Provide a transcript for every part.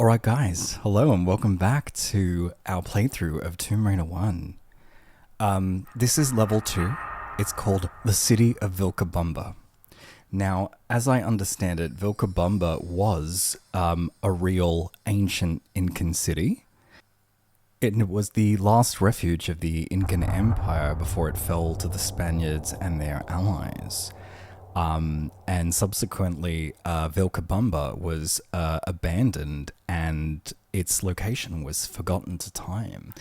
Alright guys, hello and welcome back to our playthrough of Tomb Raider 1. This is level 2. It's called the City of Vilcabamba. Now, as I understand it, Vilcabamba was a real ancient Incan city. It was the last refuge of the Inca Empire before it fell to the Spaniards and their allies. And subsequently, Vilcabamba was abandoned and its location was forgotten to time.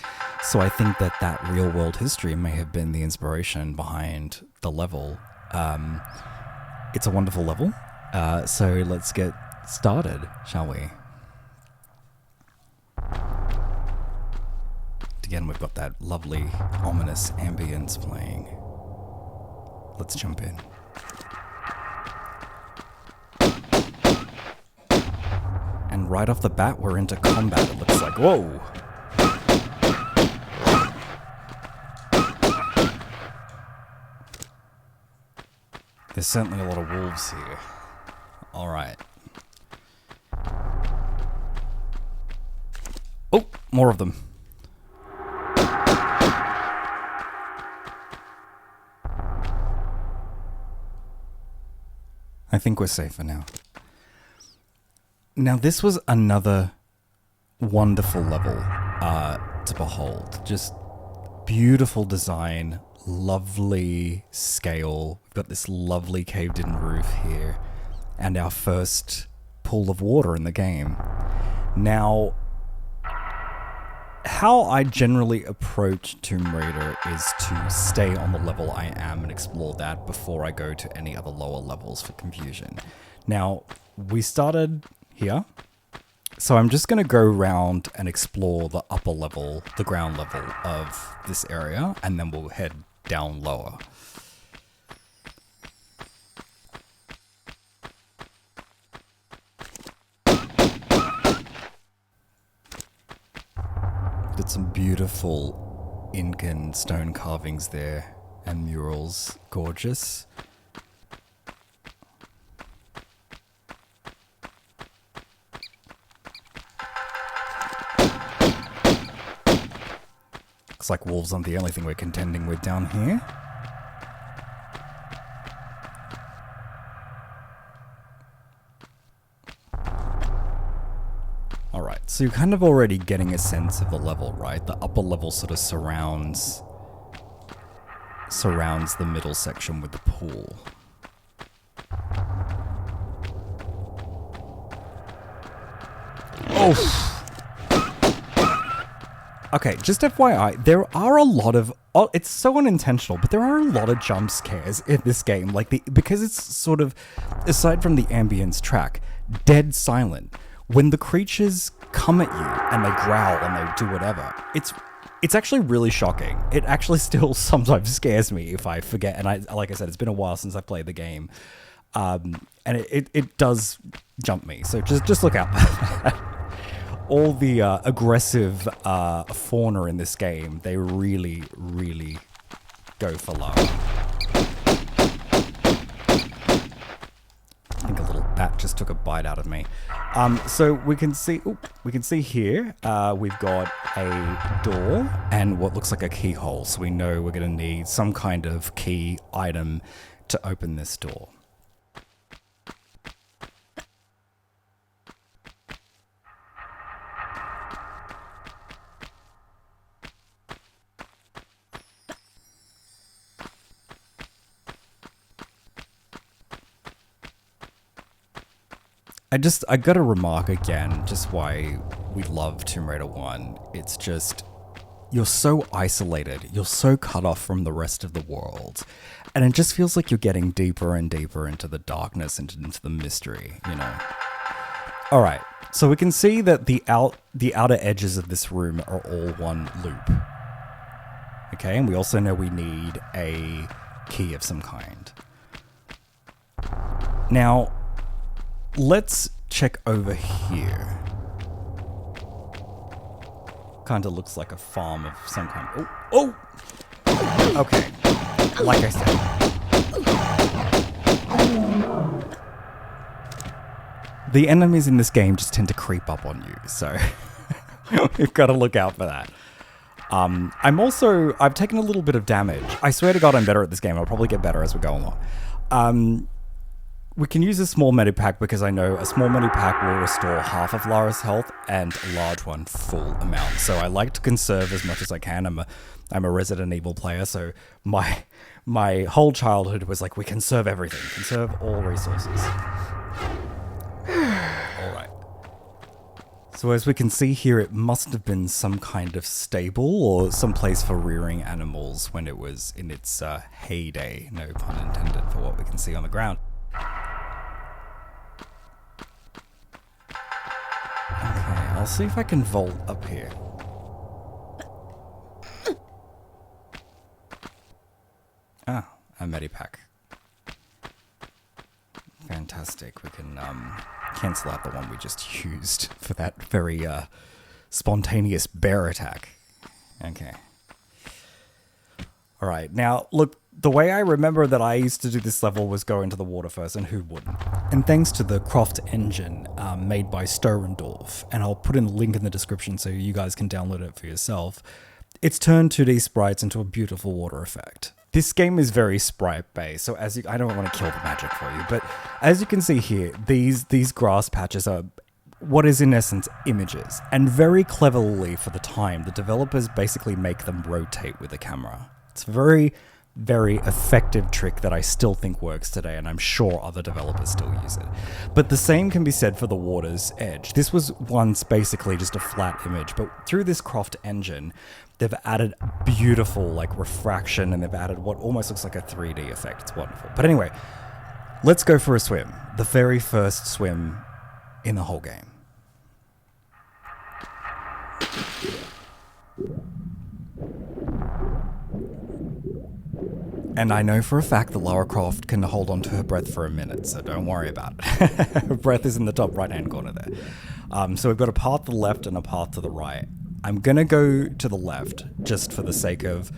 So I think that real-world history may have been the inspiration behind the level. It's a wonderful level, so let's get started, shall we? Again, we've got that lovely, ominous ambience playing. Let's jump in. And right off the bat, we're into combat, it looks like. Whoa! There's certainly a lot of wolves here. Alright. Oh! More of them. I think we're safer now. Now, this was another wonderful level to behold. Just beautiful design, lovely scale. We've got this lovely caved-in roof here, and our first pool of water in the game. Now, how I generally approach Tomb Raider is to stay on the level I am and explore that before I go to any other lower levels for confusion. Now, we started here. So I'm just going to go around and explore the upper level, the ground level of this area, and then we'll head down lower. Got some beautiful Incan stone carvings there and murals, gorgeous. Looks like wolves aren't the only thing we're contending with down here. Alright, so you're kind of already getting a sense of the level, right? The upper level sort of surrounds the middle section with the pool. Oh! Okay, just FYI, there are a lot of... Oh, it's so unintentional, but there are a lot of jump scares in this game. Like, because it's sort of, aside from the ambience track, dead silent. When the creatures come at you and they growl and they do whatever, it's actually really shocking. It actually still sometimes scares me if I forget. And like I said, it's been a while since I played the game. And it does jump me. So just look out for that. All the aggressive fauna in this game, they really, really go for Lara. I think a little bat just took a bite out of me. So we can see here, we've got a door and what looks like a keyhole. So we know we're going to need some kind of key item to open this door. I gotta remark again, just why we love Tomb Raider 1. It's just, you're so isolated, you're so cut off from the rest of the world. And it just feels like you're getting deeper and deeper into the darkness, into the mystery, you know. Alright, so we can see that the outer edges of this room are all one loop. Okay, and we also know we need a key of some kind. Now, let's check over here. Kind of looks like a farm of some kind. Oh! Okay. Like I said. The enemies in this game just tend to creep up on you, so we've got to look out for that. I've taken a little bit of damage. I swear to God I'm better at this game. I'll probably get better as we go along. We can use a small medipack because I know a small medipack will restore half of Lara's health and a large one full amount. So I like to conserve as much as I can. I'm a Resident Evil player, so my whole childhood was like, we conserve everything. Conserve all resources. Alright. So as we can see here, it must have been some kind of stable or some place for rearing animals when it was in its heyday. No pun intended for what we can see on the ground. Okay, I'll see if I can vault up here. Ah, a medipack. Fantastic. We can cancel out the one we just used for that very spontaneous bear attack. Okay. Alright, now look, the way I remember that I used to do this level was go into the water first, and who wouldn't? And thanks to the Croft Engine made by Storendorf, and I'll put in a link in the description so you guys can download it for yourself, it's turned 2D sprites into a beautiful water effect. This game is very sprite-based, so I don't want to kill the magic for you, but as you can see here, these grass patches are what is in essence images, and very cleverly for the time, the developers basically make them rotate with the camera. It's a very, very effective trick that I still think works today, and I'm sure other developers still use it. But the same can be said for the water's edge. This was once basically just a flat image, but through this Croft Engine, they've added beautiful like refraction, and they've added what almost looks like a 3D effect. It's wonderful. But anyway, let's go for a swim. The very first swim in the whole game. And I know for a fact that Lara Croft can hold on to her breath for a minute, so don't worry about it. Her breath is in the top right-hand corner there. So we've got a path to the left and a path to the right. I'm gonna go to the left, just for the sake of...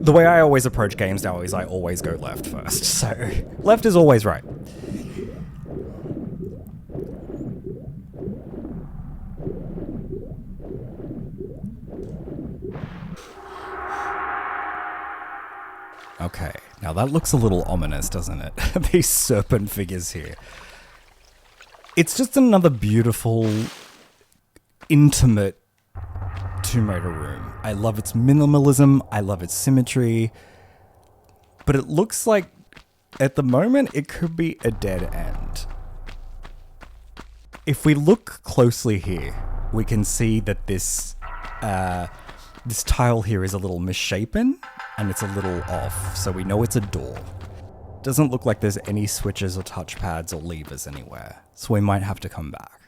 The way I always approach games now is I always go left first, so left is always right. Okay, now that looks a little ominous, doesn't it? These serpent figures here. It's just another beautiful, intimate Tomb Raider room. I love its minimalism, I love its symmetry, but it looks like, at the moment, it could be a dead end. If we look closely here, we can see that this tile here is a little misshapen, and it's a little off, so we know it's a door. Doesn't look like there's any switches or touchpads or levers anywhere, so we might have to come back.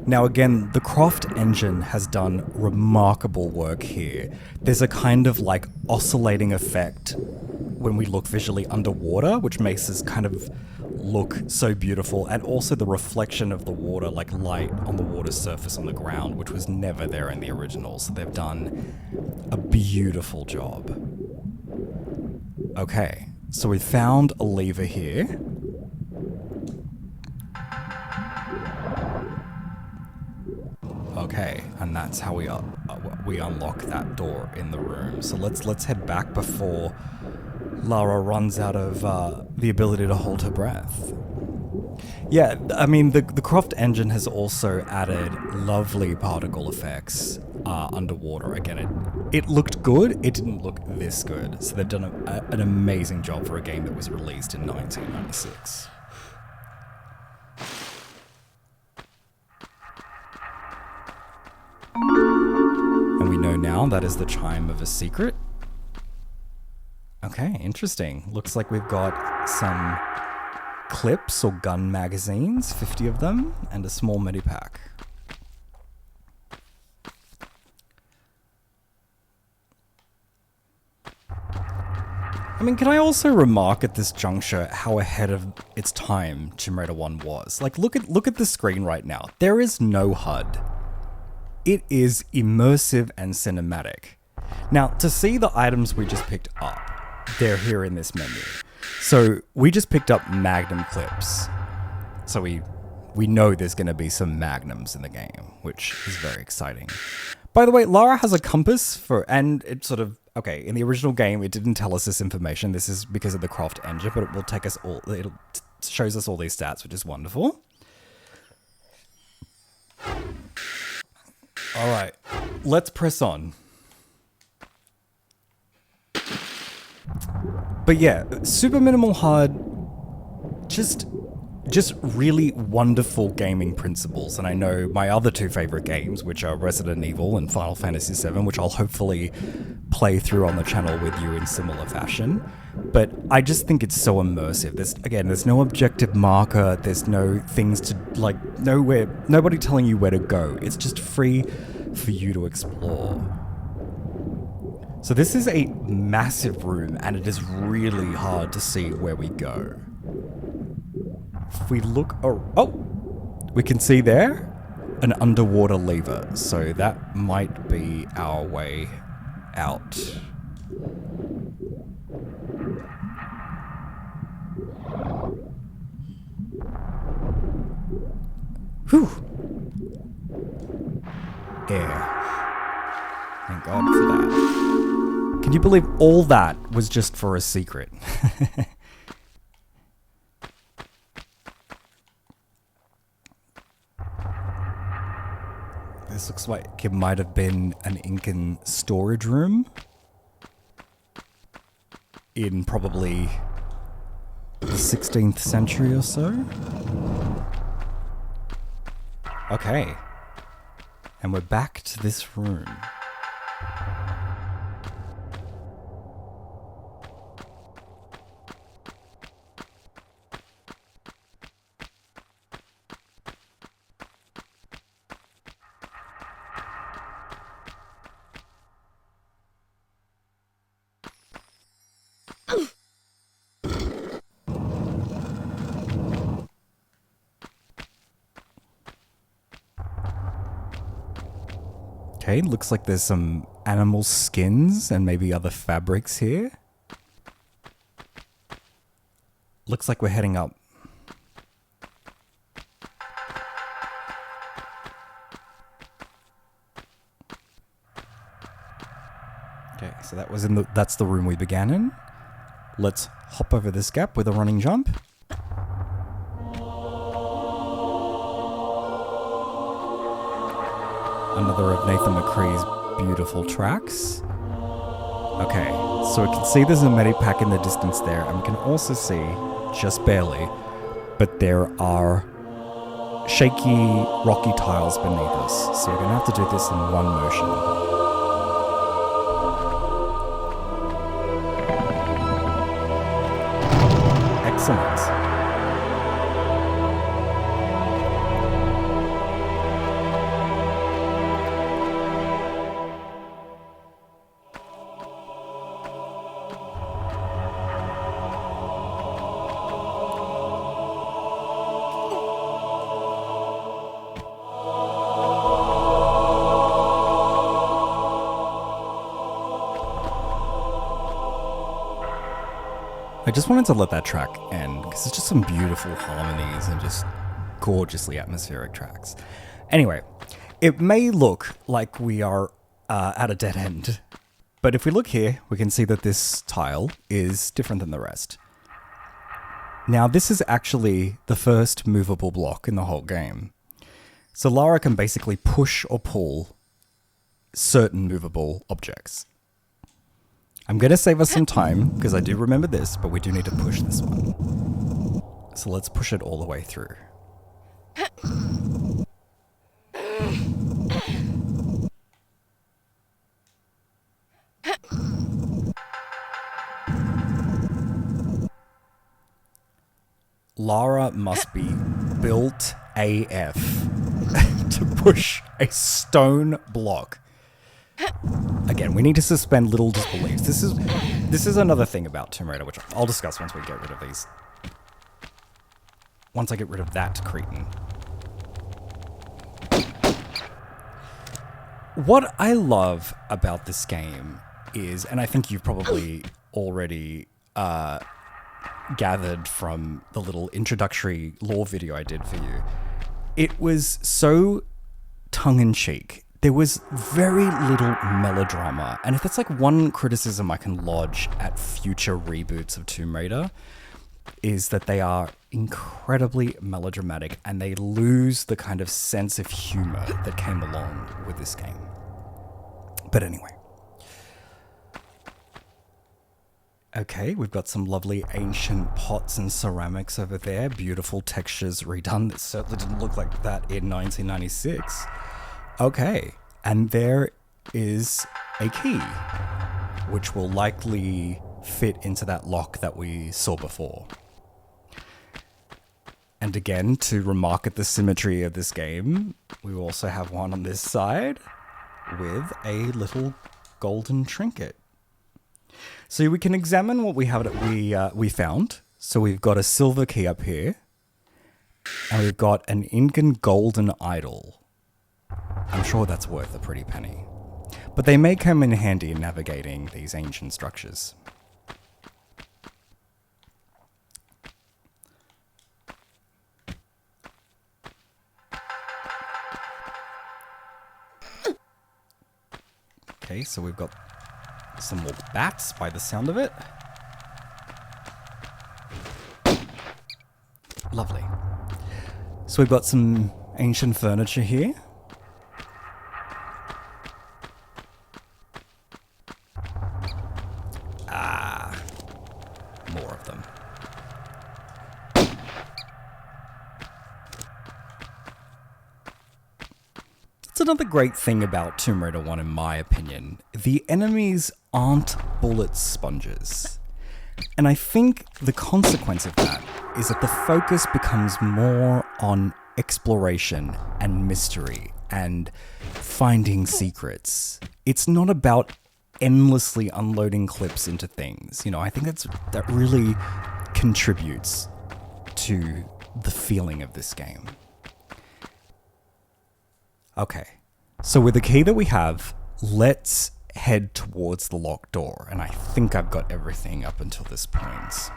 Now again, the Croft Engine has done remarkable work here. There's a kind of like oscillating effect when we look visually underwater, which makes this kind of look so beautiful, and also the reflection of the water, like light on the water's surface on the ground, which was never there in the original, so they've done a beautiful job. Okay, so we found a lever here. Okay, and that's how we unlock that door in the room. So let's head back before Lara runs out of the ability to hold her breath. Yeah, I mean, the Croft Engine has also added lovely particle effects underwater. Again, it looked good, it didn't look this good. So they've done an amazing job for a game that was released in 1996. And we know now that is the chime of a secret. Okay, interesting. Looks like we've got some clips or gun magazines, 50 of them, and a small medipack. I mean, can I also remark at this juncture how ahead of its time Tomb Raider 1 was? Like, look at the screen right now. There is no HUD. It is immersive and cinematic. Now, to see the items we just picked up, they're here in this menu. So we just picked up Magnum clips. So we know there's going to be some Magnums in the game, which is very exciting. By the way, Lara has a compass and it sort of, okay, in the original game, it didn't tell us this information. This is because of the Croft Engine, but it will take us all, it shows us all these stats, which is wonderful. All right, let's press on. But yeah, super minimal hard, just really wonderful gaming principles. And I know my other two favorite games, which are Resident Evil and Final Fantasy VII, which I'll hopefully play through on the channel with you in similar fashion. But I just think it's so immersive. There's no objective marker. There's no things to, like, nobody telling you where to go. It's just free for you to explore. So this is a massive room, and it is really hard to see where we go. If we look, we can see there an underwater lever, so that might be our way out. Whew. Air. Thank God for that. Can you believe all that was just for a secret? This looks like it might have been an Incan storage room in probably the 16th century or so. Okay. And we're back to this room. Okay, looks like there's some animal skins and maybe other fabrics here. Looks like we're heading up. Okay, so that's the room we began in. Let's hop over this gap with a running jump. Another of Nathan McCree's beautiful tracks. Okay, so we can see there's a medipack in the distance there, and we can also see, just barely, but there are shaky, rocky tiles beneath us. So we're going to have to do this in one motion. Excellent. I just wanted to let that track end because it's just some beautiful harmonies and just gorgeously atmospheric tracks. Anyway, it may look like we are at a dead end, but if we look here, we can see that this tile is different than the rest. Now, this is actually the first movable block in the whole game. So Lara can basically push or pull certain movable objects. I'm going to save us some time, because I do remember this, but we do need to push this one. So let's push it all the way through. Lara must be built AF to push a stone block. Again, we need to suspend little disbeliefs. This is another thing about Tomb Raider, which I'll discuss once we get rid of these. Once I get rid of that cretin. What I love about this game is, and I think you've probably already gathered from the little introductory lore video I did for you, it was so tongue-in-cheek. There was very little melodrama. And if that's like one criticism I can lodge at future reboots of Tomb Raider, is that they are incredibly melodramatic and they lose the kind of sense of humor that came along with this game. But anyway. Okay, we've got some lovely ancient pots and ceramics over there. Beautiful textures redone. That certainly didn't look like that in 1996. Okay, and there is a key, which will likely fit into that lock that we saw before. And again, to remark at the symmetry of this game, we also have one on this side with a little golden trinket. So we can examine what we have that we found. So we've got a silver key up here, and we've got an Incan golden idol. I'm sure that's worth a pretty penny. But they may come in handy in navigating these ancient structures. Okay, so we've got some more bats by the sound of it. Lovely. So we've got some ancient furniture here. More of them. It's another great thing about Tomb Raider 1, in my opinion. The enemies aren't bullet sponges. And I think the consequence of that is that the focus becomes more on exploration and mystery and finding secrets. It's not about endlessly unloading clips into things. You know, I think that really contributes to the feeling of this game. Okay, so with the key that we have, let's head towards the locked door, and I think I've got everything up until this point.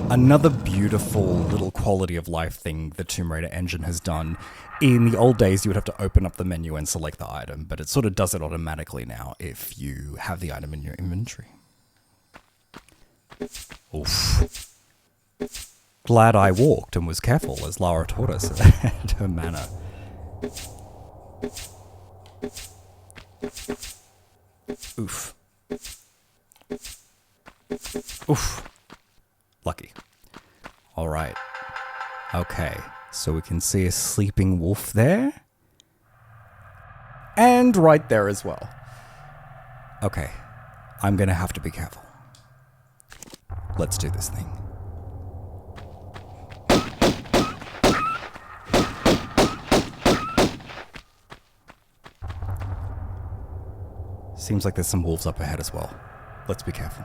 Another beautiful little quality of life thing the Tomb Raider engine has done. In the old days, you would have to open up the menu and select the item, but it sort of does it automatically now if you have the item in your inventory. Oof. Glad I walked and was careful, as Lara taught us at her manor. Oof. Oof. Lucky. All right. Okay, so we can see a sleeping wolf there. And right there as well. Okay, I'm gonna have to be careful. Let's do this thing. Seems like there's some wolves up ahead as well. Let's be careful.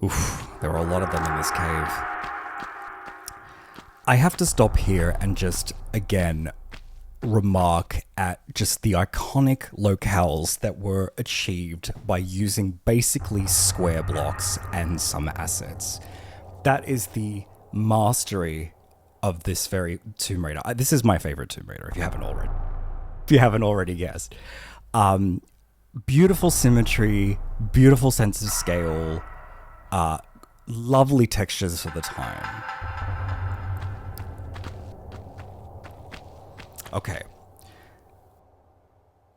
Oof, there are a lot of them in this cave. I have to stop here and just, again, remark at just the iconic locales that were achieved by using basically square blocks and some assets. That is the mastery of this very Tomb Raider. This is my favorite Tomb Raider, if you haven't already guessed. Beautiful symmetry, beautiful sense of scale, lovely textures for the time. Okay.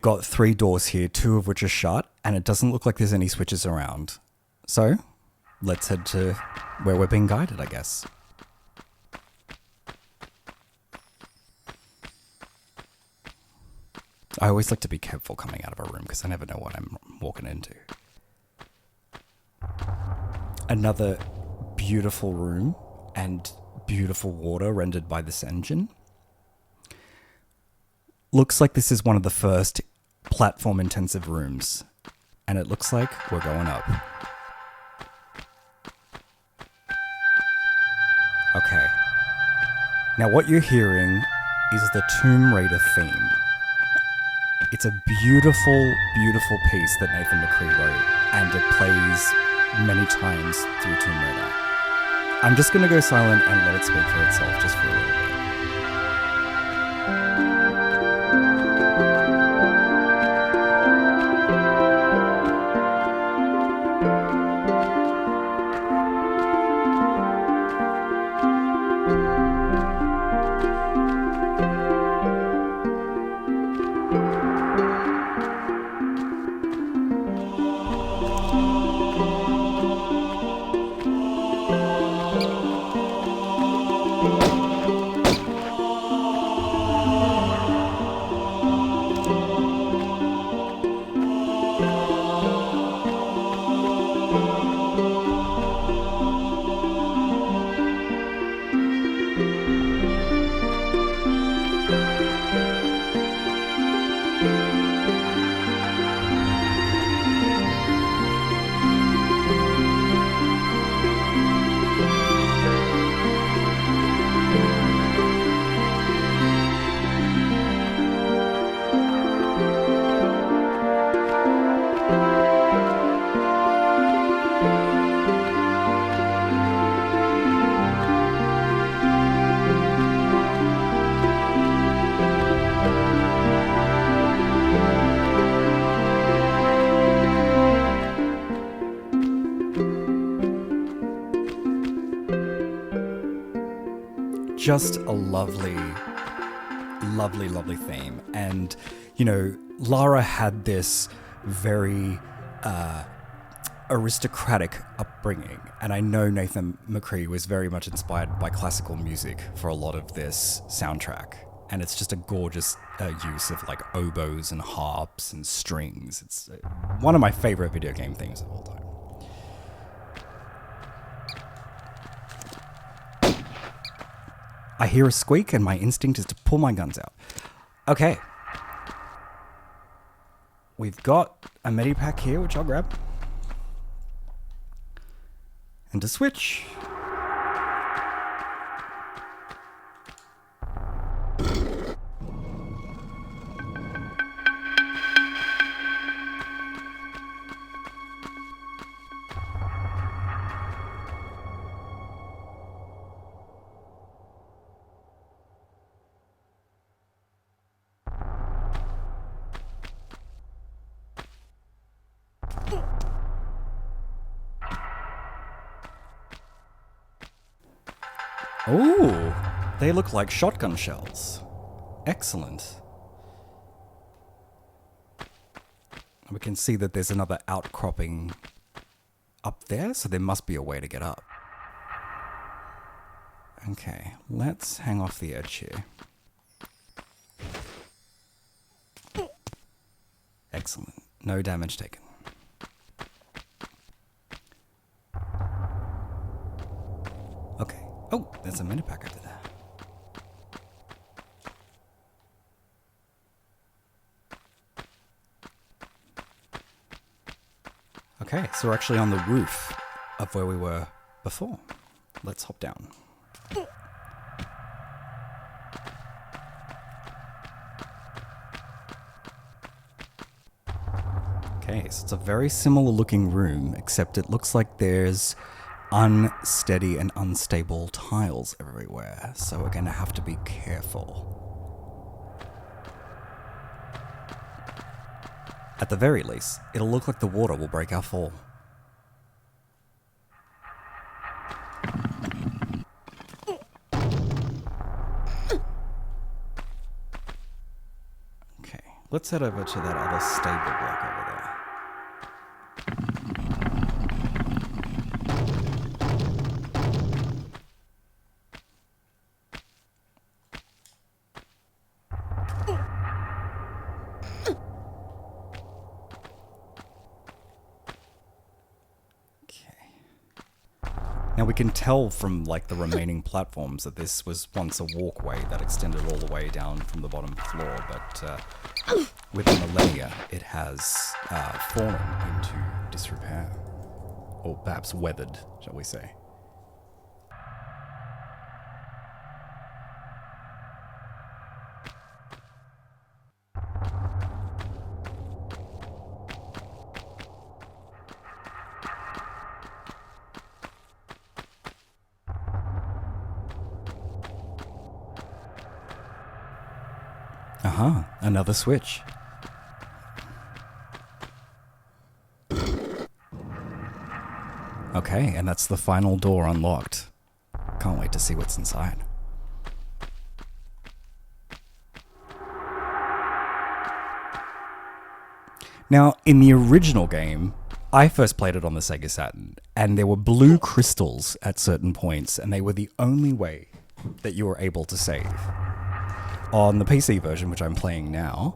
Got 3 doors here, 2 of which are shut, and it doesn't look like there's any switches around. So, let's head to where we're being guided, I guess. I always like to be careful coming out of a room because I never know what I'm walking into. Another beautiful room and beautiful water rendered by this engine. Looks like this is one of the first platform intensive rooms. And it looks like we're going up. Okay. Now what you're hearing is the Tomb Raider theme. It's a beautiful, beautiful piece that Nathan McCree wrote, and it plays many times through Tomb Raider. I'm just going to go silent and let it speak for itself just for a little bit. Just a lovely, lovely, lovely theme. And, you know, Lara had this very aristocratic upbringing. And I know Nathan McCree was very much inspired by classical music for a lot of this soundtrack. And it's just a gorgeous use of like oboes and harps and strings. It's one of my favorite video game themes of all time. I hear a squeak and my instinct is to pull my guns out. Okay. We've got a medipack here, which I'll grab. And a switch. Ooh, they look like shotgun shells. Excellent. We can see that there's another outcropping up there, so there must be a way to get up. Okay, let's hang off the edge here. Excellent. No damage taken. Okay. Oh, there's a medipack over there. Okay, so we're actually on the roof of where we were before. Let's hop down. Okay, so it's a very similar looking room, except it looks like there's unsteady and unstable tiles everywhere, so we're gonna have to be careful. At the very least, it'll look like the water will break our fall. Okay, let's head over to that other stable block over there. Now Now we can tell from like the remaining platforms that this was once a walkway that extended all the way down from the bottom floor, but with the millennia it has fallen into disrepair. Or perhaps weathered, shall we say. Another switch. Okay, and that's the final door unlocked. Can't wait to see what's inside. Now, in the original game, I first played it on the Sega Saturn, and there were blue crystals at certain points, and they were the only way that you were able to save. On the PC version, which I'm playing now,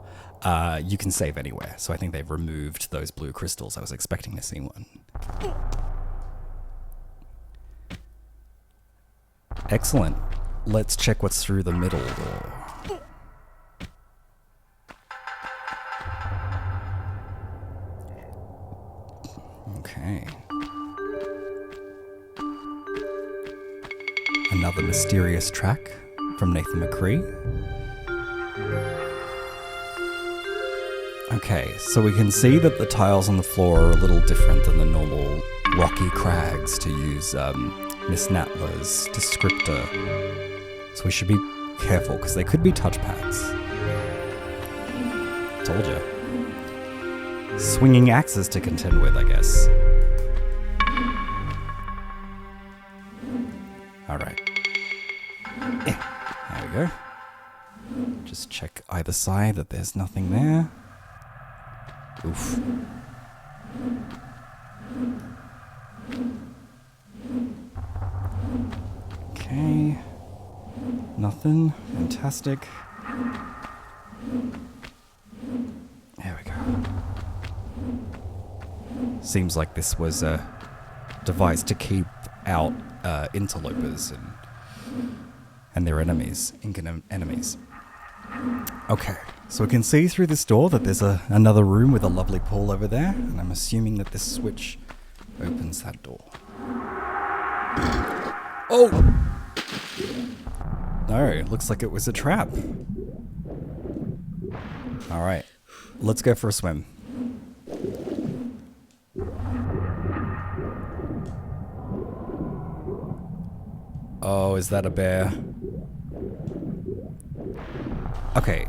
you can save anywhere. So I think they've removed those blue crystals. I was expecting to see one. Excellent. Let's check what's through the middle door. Okay. Another mysterious track from Nathan McCree. Okay, so we can see that the tiles on the floor are a little different than the normal rocky crags, to use Miss Natler's descriptor. So we should be careful, because they could be touchpads. Told ya. Swinging axes to contend with, I guess. Alright. There we go. Just check either side that there's nothing there. Oof. Okay. Nothing. Fantastic. There we go. Seems like this was a device to keep out interlopers and their enemies, Inca enemies. Okay, so we can see through this door that there's another room with a lovely pool over there, and I'm assuming that this switch opens that door. Oh! No, it looks like it was a trap. Alright, let's go for a swim. Oh, is that a bear? Okay.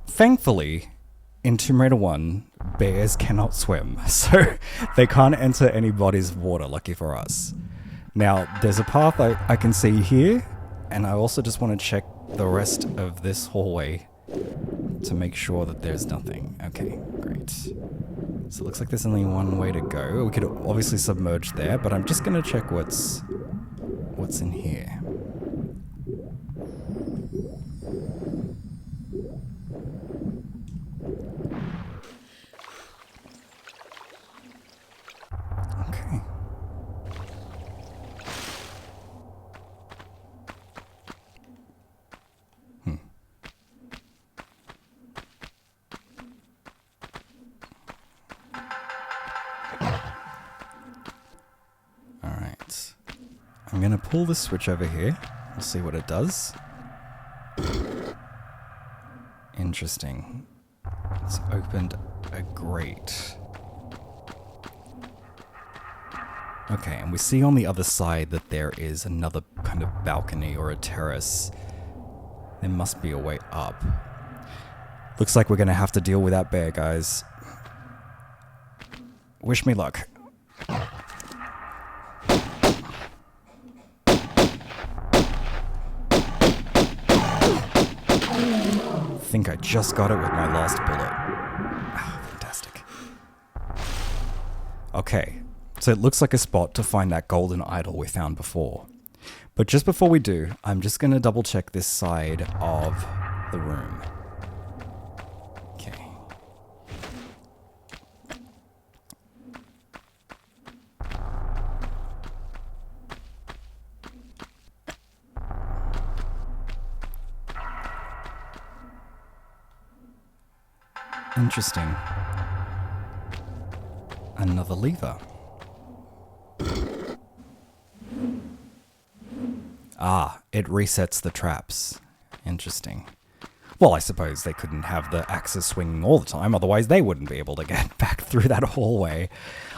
Thankfully, in Tomb Raider 1, bears cannot swim, so they can't enter any bodies of water, lucky for us. Now, there's a path I can see here, and I also just want to check the rest of this hallway to make sure that there's nothing. Okay, great. So it looks like there's only one way to go. We could obviously submerge there, but I'm just going to check what's in here. Okay. Alright. I'm going to pull this switch over here. We'll see what it does. Interesting. It's opened a grate. Okay, and we see on the other side that there is another kind of balcony or a terrace. There must be a way up. Looks like we're going to have to deal with that bear, guys. Wish me luck. I think I just got it with my last bullet. Ah, fantastic. Okay, so it looks like a spot to find that golden idol we found before. But just before we do, I'm just going to double check this side of the room. Okay. Interesting. Another lever. Ah, it resets the traps. Interesting. Well, I suppose they couldn't have the axes swinging all the time, otherwise they wouldn't be able to get back through that hallway.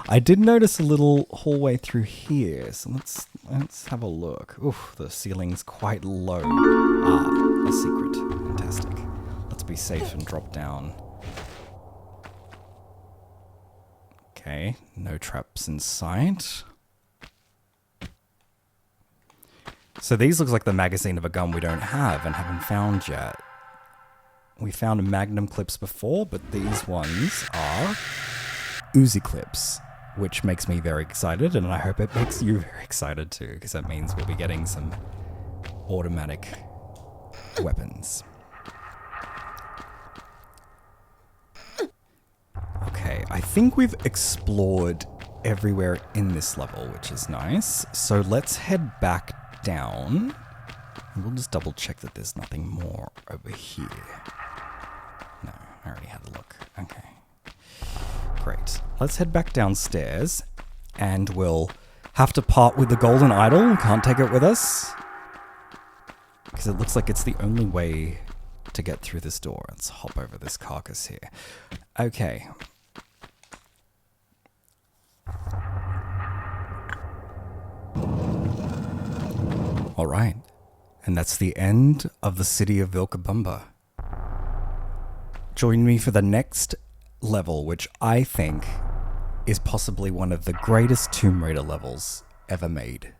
I did notice a little hallway through here, so let's have a look. Oof, the ceiling's quite low. Ah, a secret. Fantastic. Let's be safe and drop down. Okay, no traps in sight. So these looks like the magazine of a gun we don't have and haven't found yet. We found magnum clips before, but these ones are Uzi clips, which makes me very excited, and I hope it makes you very excited too, because that means we'll be getting some automatic weapons. Okay, I think we've explored everywhere in this level, which is nice. So let's head back down. And we'll just double check that there's nothing more over here. No, I already had a look. Okay. Great. Let's head back downstairs, and we'll have to part with the golden idol. Can't take it with us, because it looks like it's the only way to get through this door. Let's hop over this carcass here. Okay. All right. And that's the end of the City of Vilcabamba. Join me for the next level, which I think is possibly one of the greatest Tomb Raider levels ever made.